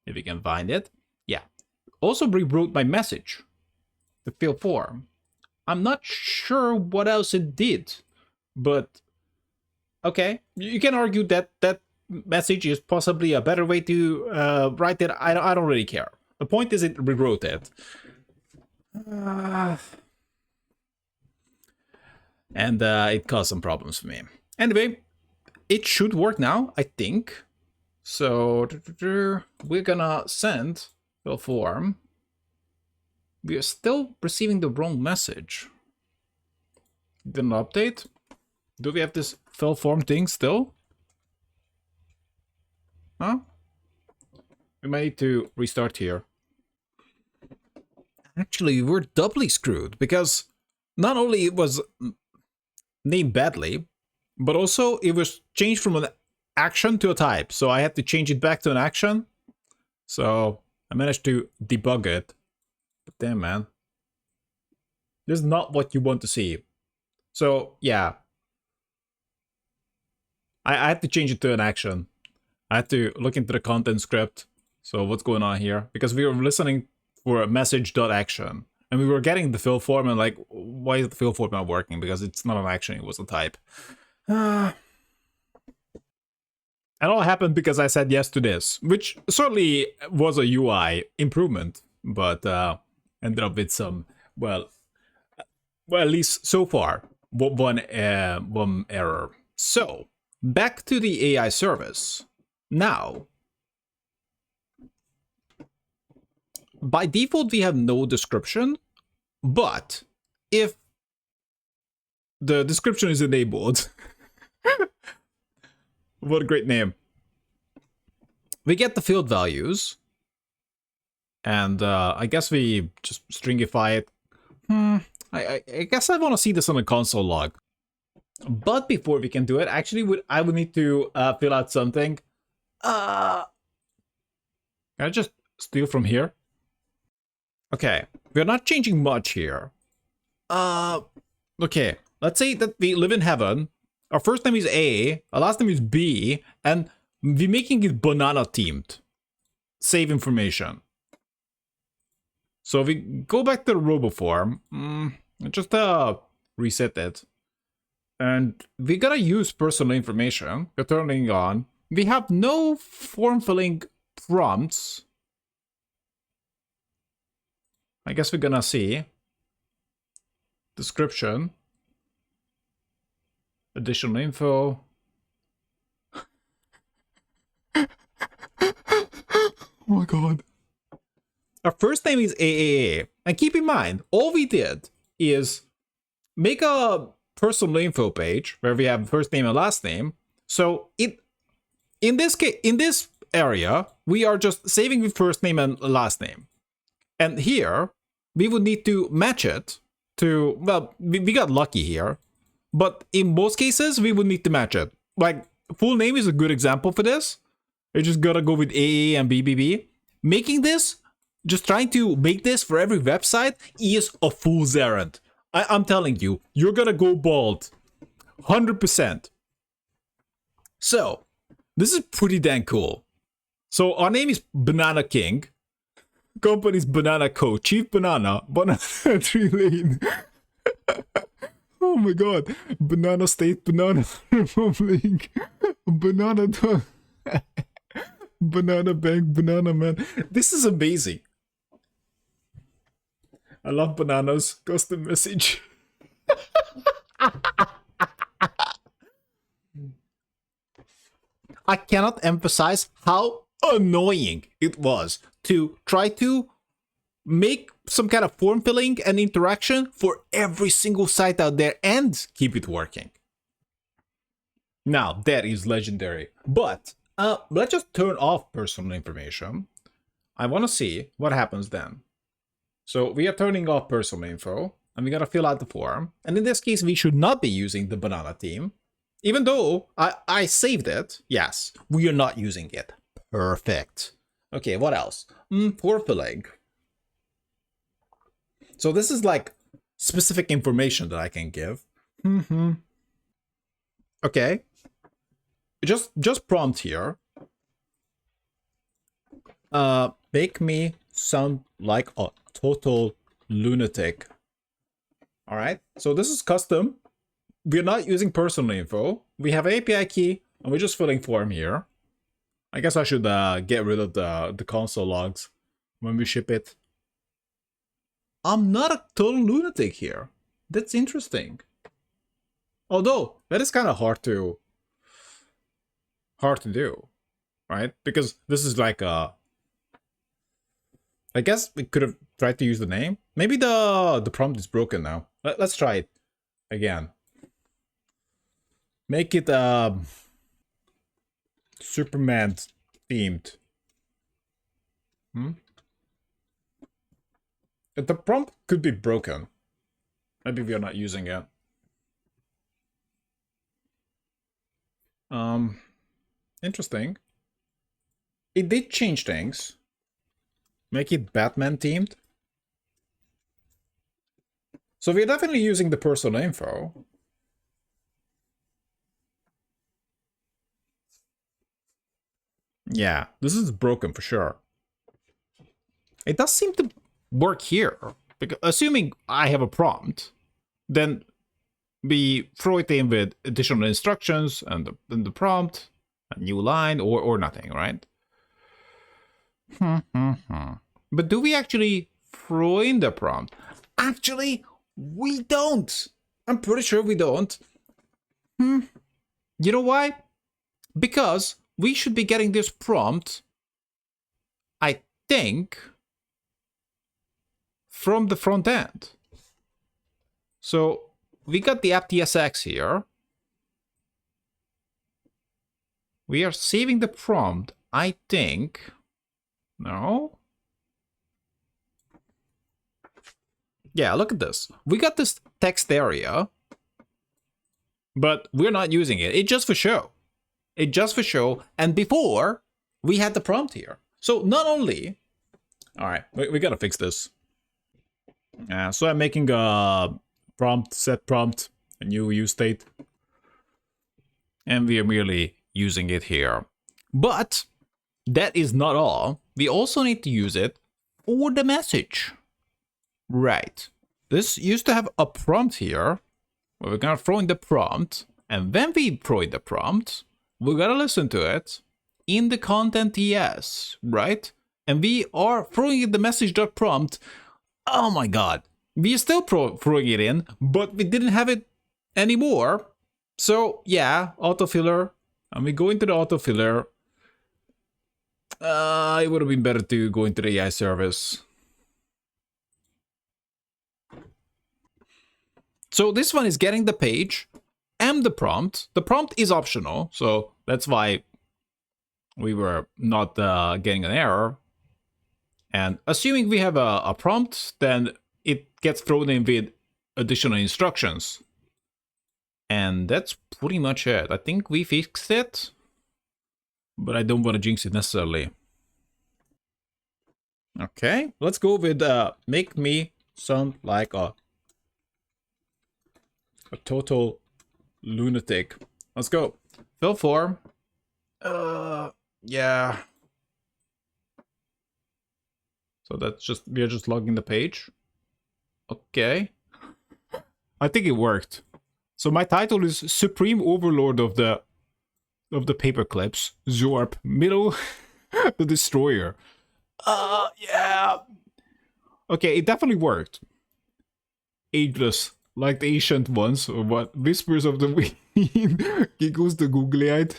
if we can find it, yeah, also rewrote my message, the fill form. I'm not sure what else it did, but okay, you can argue that that message is possibly a better way to write it. I don't really care. The point is it rewrote it. And it caused some problems for me. Anyway, it should work now, I think. So we're gonna send fill form. We are still receiving the wrong message. Didn't update. Do we have this fill form thing still? Huh? We might need to restart here. Actually, we're doubly screwed, because not only it was named badly, but also it was changed from an action to a type. So I had to change it back to an action. So I managed to debug it. But damn, man. This is not what you want to see. So yeah. I had to change it to an action. I had to look into the content script. So what's going on here? Because we were listening for a message.action. And we were getting the fill form, and like, why is the fill form not working? Because it's not an action, it was a type. And all happened because I said yes to this, which certainly was a UI improvement, but ended up with some, well, at least so far, one error. So, back to the AI service. Now, by default, we have no description, but if the description is enabled, what a great name. We get the field values, and I guess we just stringify it. I guess I want to see this on a console log. But before we can do it, actually, I would need to fill out something. Can I just steal from here? Okay, we're not changing much here. Okay, let's say that we live in heaven. Our first name is A, our last name is B, and we're making it banana themed. Save information. So we go back to the RoboForm, just reset it. And we gotta use personal information. We're turning on. We have no form filling prompts. I guess we're gonna see. Description. Additional info. Oh my god. Our first name is AAA. And keep in mind, all we did is make a personal info page where we have first name and last name. So in this case, in this area, we are just saving the first name and last name. And here, we would need to match it to, well, we got lucky here. But in most cases, we would need to match it. Like, full name is a good example for this. You just gotta go with AA and BBB. Making this, just trying to make this for every website is a fool's errand. I'm telling you, you're gonna go bald. 100%. So, this is pretty damn cool. So, our name is Banana King. Company's Banana Co. Chief Banana. Banana Tree Lane. Oh my god. Banana State, Banana Republic. Banana Banana Bank, Banana Man. This is amazing. I love bananas. Custom message. I cannot emphasize how annoying it was to try to make some kind of form filling and interaction for every single site out there and keep it working. Now, that is legendary. But let's just turn off personal information. I want to see what happens then. So we are turning off personal info, and we gotta fill out the form. And in this case, we should not be using the banana theme. Even though I saved it, yes, we are not using it. Perfect. Okay, what else? Form filling. So this is like specific information that I can give. Okay. Just prompt here. Make me sound like a total lunatic. All right. So this is custom. We're not using personal info. We have API key, and we're just filling form here. I guess I should get rid of the console logs when we ship it. I'm not a total lunatic here. That's interesting. Although that is kind of hard to do, right? Because this is like I guess we could have tried to use the name. Maybe the prompt is broken now. Let's try it again. Make it Superman themed. The prompt could be broken. Maybe we are not using it. Interesting. It did change things. Make it Batman themed. So we're definitely using the personal info. Yeah, this is broken for sure. It does seem to work here. Because assuming I have a prompt, then we throw it in with additional instructions and the prompt, a new line, or nothing, right? But do we actually throw in the prompt? Actually, we don't. I'm pretty sure we don't. You know why? Because we should be getting this prompt, I think, from the front end. So we got the app.tsx here. We are saving the prompt, I think. No? Yeah, look at this. We got this text area, but we're not using it. It's just for show. It's just for show. And before, we had the prompt here. So not only... All right, we gotta fix this. So I'm making a prompt, set prompt, a new use state. And we are merely using it here. But that is not all. We also need to use it for the message. Right. This used to have a prompt here. Where we're gonna throw in the prompt. And when we throw in the prompt, we're gonna listen to it in the content TS, right? And we are throwing in the message.prompt. Oh my god. We are still throwing it in, but we didn't have it anymore. So yeah, autofiller. And we go into the autofiller. It would have been better to go into the AI service. So this one is getting the page and the prompt. The prompt is optional, so that's why we were not getting an error. And assuming we have a prompt, then it gets thrown in with additional instructions. And that's pretty much it. I think we fixed it, but I don't want to jinx it necessarily. Okay, let's go with make me sound like a total lunatic. Let's go. Fill form. Yeah. So that's just, we are just logging the page. Okay. I think it worked. So my title is Supreme Overlord of the Paperclips. Zorp. Middle the Destroyer. Yeah. Okay, it definitely worked. Ageless. Like the ancient ones, or what? Whispers of the Wind. Giggles the googly-eyed.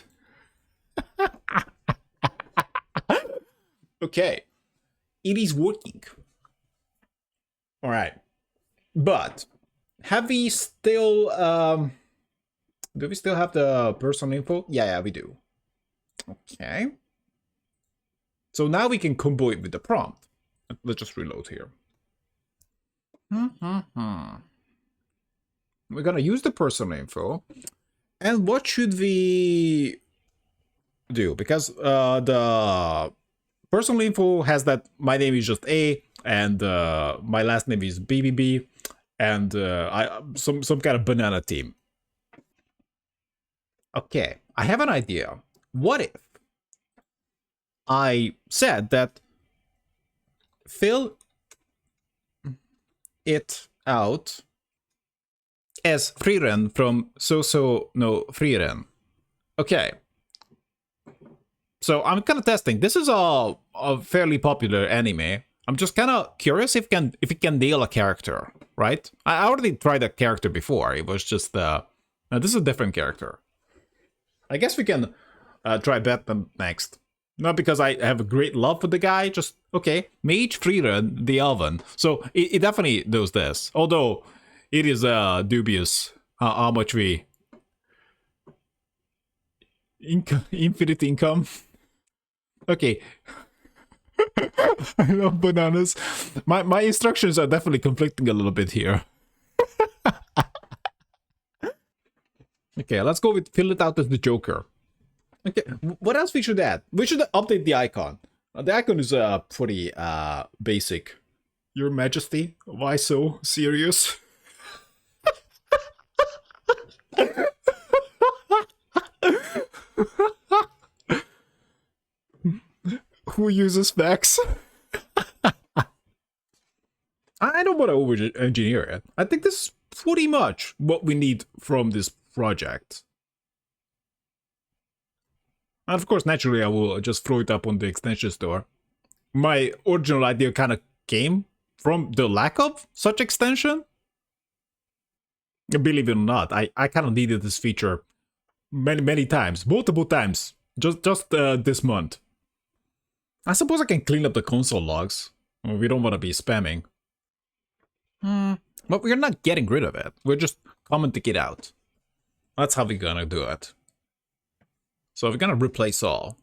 Okay. It is working. Alright. But, have we still, do we still have the personal info? Yeah, we do. Okay. So now we can combo it with the prompt. Let's just reload here. We're gonna use the personal info. And what should we do? Because the personal info has that my name is just A, and my last name is BBB, and some kind of banana team. Okay, I have an idea. What if I said that fill it out as Frieren from no Frieren. Okay. So I'm kind of testing. This is a fairly popular anime. I'm just kind of curious if it can nail a character, right? I already tried that character before. It was just now this is a different character. I guess we can try Batman next. Not because I have a great love for the guy, just okay. Mage Frieren, the Elven. So it definitely does this. Although it is dubious how much we infinite income. Okay. I love bananas. My instructions are definitely conflicting a little bit here. Okay, let's go with fill it out as the Joker. Okay, what else we should add? We should update the icon. The icon is pretty basic. Your Majesty, why so serious? Who uses facts? I don't want to over-engineer it. I think this is pretty much what we need from this project. And of course, naturally, I will just throw it up on the extension store. My original idea kind of came from the lack of such extension. Believe it or not, I kind of needed this feature many times, multiple times, just this month. I suppose I can clean up the console logs. We don't want to be spamming. But we're not getting rid of it. We're just commenting it out. That's how we're gonna do it. So we're gonna replace all.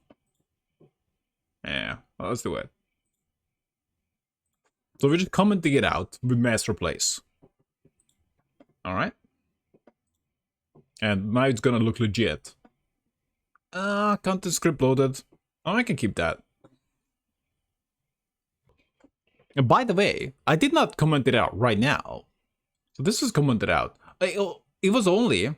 Yeah, well, let's do it. So we're just commenting it out with mass replace. Alright. And now it's gonna look legit. Content script loaded. Oh, I can keep that. And by the way, I did not comment it out right now. So this is commented out. It was only...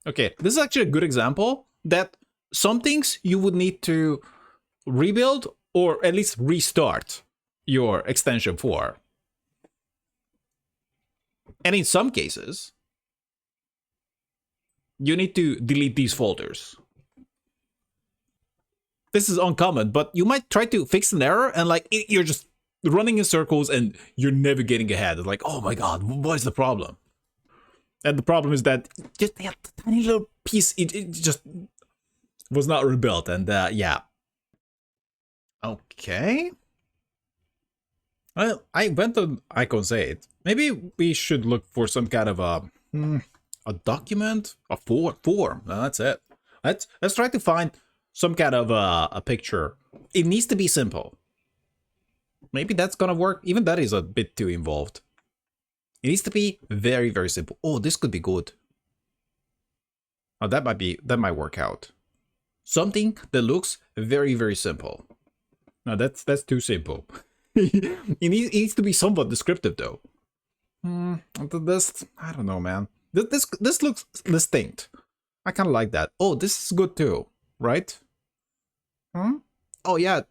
Okay, this is actually a good example that some things you would need to rebuild or at least restart your extension for. And in some cases, you need to delete these folders. This is uncommon, but you might try to fix an error and like you're just running in circles and you're never getting ahead. It's like, oh my god, what is the problem? And the problem is that just that tiny little piece, it just was not rebuilt. And yeah. Okay. Well, I went on Icons 8. Maybe we should look for some kind of a document, a form. No, that's it. Let's try to find some kind of a picture. It needs to be simple. Maybe that's gonna work. Even that is a bit too involved. It needs to be very, very simple. Oh, this could be good. Oh, that might work out. Something that looks very, very simple. No, that's too simple. It needs to be somewhat descriptive though. This, I don't know, man. This looks distinct. I kind of like that. Oh, this is good too, right? Oh yeah.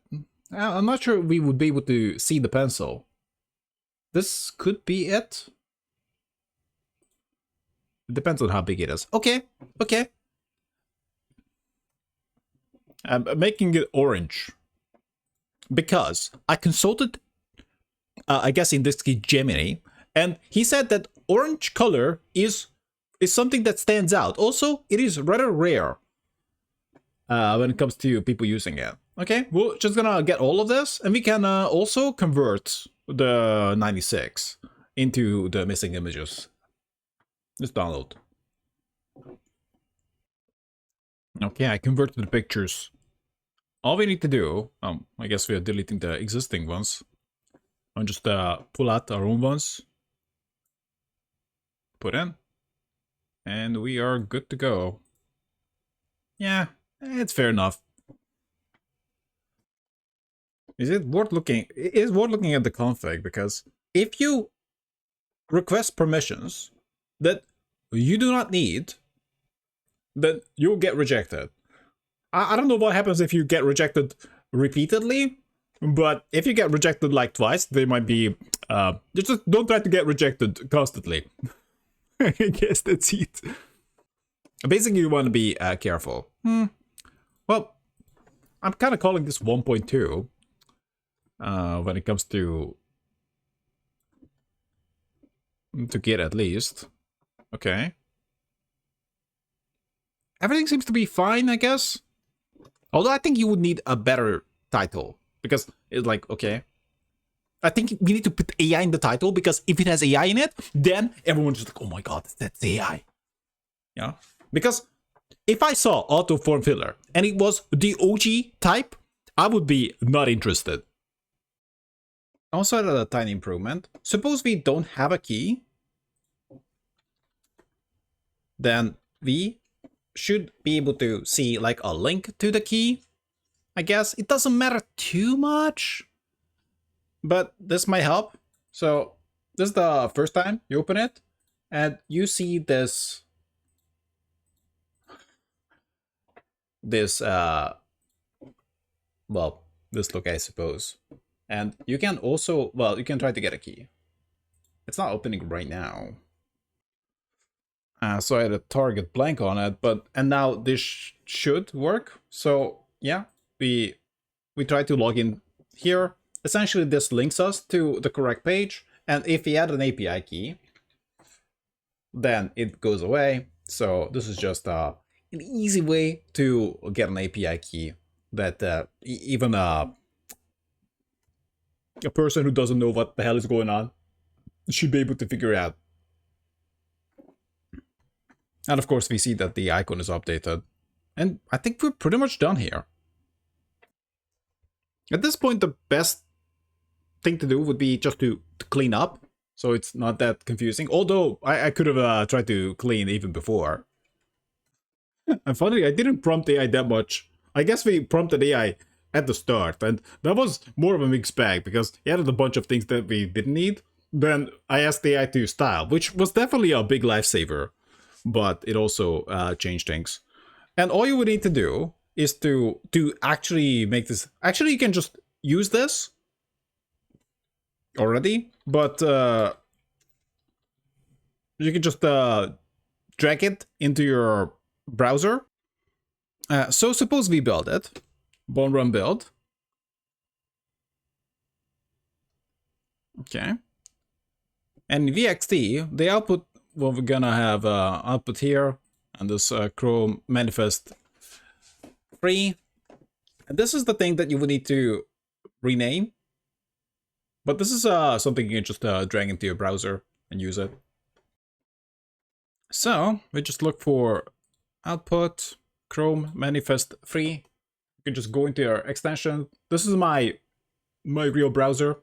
I'm not sure we would be able to see the pencil. This could be it. It depends on how big it is. Okay, okay. I'm making it orange because I consulted, I guess in this case, Gemini, and he said that orange color is something that stands out. Also, it is rather rare when it comes to people using it. Okay, we're just gonna get all of this, and we can also convert the 96 into the missing images. Just download. Okay, I converted the pictures. All we need to do, I guess we are deleting the existing ones. I'll just pull out our own ones. Put in. And we are good to go. Yeah, it's fair enough. Is it worth looking? It is worth looking at the config, because if you request permissions that you do not need, then you'll get rejected. I don't know what happens if you get rejected repeatedly, but if you get rejected like twice, they might be... just don't try to get rejected constantly. I guess that's it. Basically, you want to be careful. Well, I'm kind of calling this 1.2 when it comes to Git at least. Okay. Everything seems to be fine, I guess. Although I think you would need a better title, because it's like, okay. I think we need to put AI in the title, because if it has AI in it, then everyone's just like, oh my god, that's AI. Yeah. Because if I saw auto form filler and it was the OG type, I would be not interested. Also added a tiny improvement. Suppose we don't have a key, then we should be able to see like a link to the key. I guess it doesn't matter too much, but this might help. So this is the first time you open it and you see this well, this look, I suppose. And you can also, well, you can try to get a key. It's not opening right now. So I had a target blank on it, and now this should work. So yeah, we try to log in here. Essentially, this links us to the correct page, and if we add an API key, then it goes away. So this is just an easy way to get an API key that even a person who doesn't know what the hell is going on should be able to figure out. And of course, we see that the icon is updated. And I think we're pretty much done here. At this point, the best thing to do would be just to clean up, so it's not that confusing. Although, I could have tried to clean even before. And finally, I didn't prompt AI that much. I guess we prompted AI at the start, and that was more of a mixed bag, because he added a bunch of things that we didn't need. Then I asked AI to style, which was definitely a big lifesaver, but it also changed things. And all you would need to do is to actually make this. Actually, you can just use this already, but you can just drag it into your browser. So suppose we build it, bone run build. Okay. And VXT, the output, well, we're gonna have output here, and this Chrome manifest free. And this is the thing that you would need to rename. But this is something you can just drag into your browser and use it. So we just look for output, Chrome manifest free. You can just go into your extension. This is my real browser.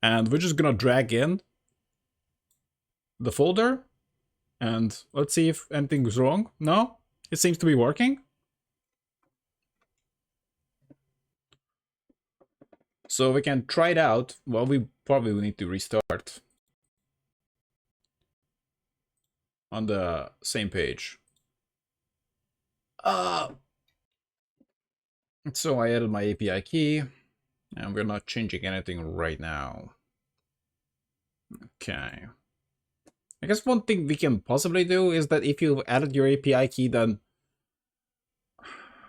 And we're just gonna drag in the folder. And let's see if anything is wrong. No, it seems to be working. So we can try it out. Well, we probably will need to restart on the same page. So I added my API key, and we're not changing anything right now. Okay. I guess one thing we can possibly do is that if you've added your API key, then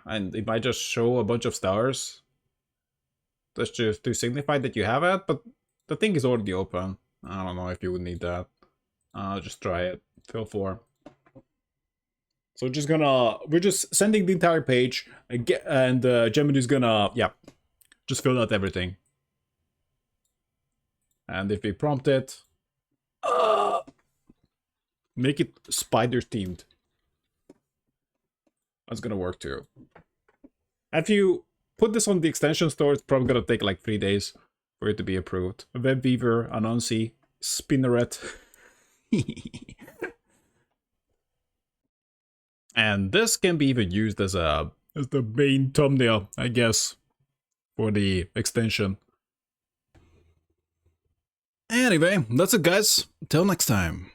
and it might just show a bunch of stars. That's just to signify that you have it, but the thing is already open. I don't know if you would need that. Just try it. Fill 4. So we're just sending the entire page, and Gemini's gonna, yeah, just fill out everything. And if we prompt it, make it spider themed. That's gonna work too. If you put this on the extension store, it's probably gonna take like 3 days for it to be approved. WebWeaver, Anansi, Spinneret. And this can be even used as the main thumbnail, I guess, for the extension. Anyway, that's it guys. Till next time.